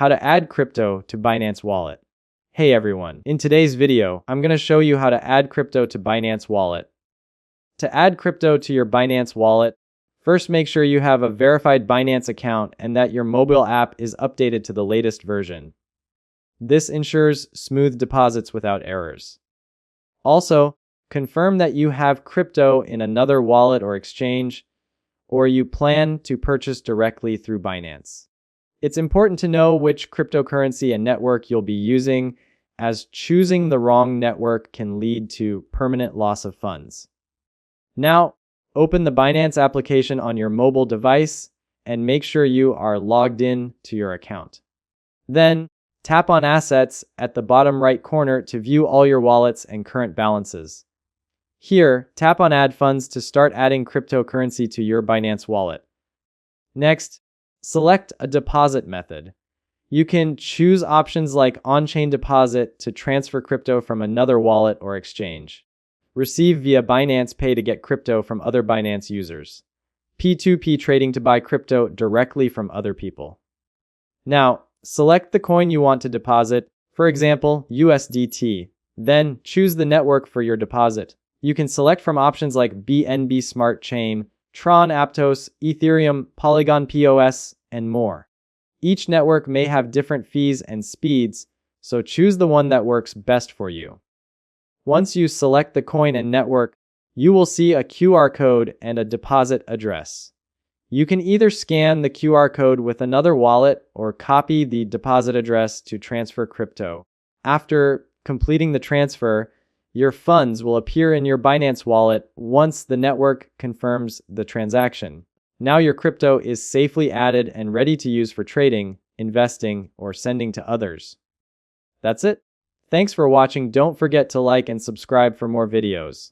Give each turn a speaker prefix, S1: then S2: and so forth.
S1: how to add crypto to Binance Wallet. Hey everyone, in today's video, I'm going to show you how to add crypto to Binance Wallet. To add crypto to your Binance Wallet, first make sure you have a verified Binance account and that your mobile app is updated to the latest version. This ensures smooth deposits without errors. Also, confirm that you have crypto in another wallet or exchange, or you plan to purchase directly through Binance. It's important to know which cryptocurrency and network you'll be using, as choosing the wrong network can lead to permanent loss of funds. Now, open the Binance application on your mobile device and make sure you are logged in to your account. Then, tap on Assets at the bottom right corner to view all your wallets and current balances. Here, tap on Add Funds to start adding cryptocurrency to your Binance Wallet. Next, select a deposit method. You can choose options like on-chain deposit to transfer crypto from another wallet or exchange. Receive via Binance Pay to get crypto from other Binance users. P2P trading to buy crypto directly from other people. Now, select the coin you want to deposit, for example, USDT. Then, choose the network for your deposit. You can select from options like BNB Smart Chain, Tron Aptos, Ethereum, Polygon POS, and more. Each network may have different fees and speeds, so choose the one that works best for you. Once you select the coin and network, you will see a QR code and a deposit address. You can either scan the QR code with another wallet or copy the deposit address to transfer crypto. After completing the transfer, your funds will appear in your Binance wallet once the network confirms the transaction. Now your crypto is safely added and ready to use for trading, investing, or sending to others. That's it. Thanks for watching. Don't forget to like and subscribe for more videos.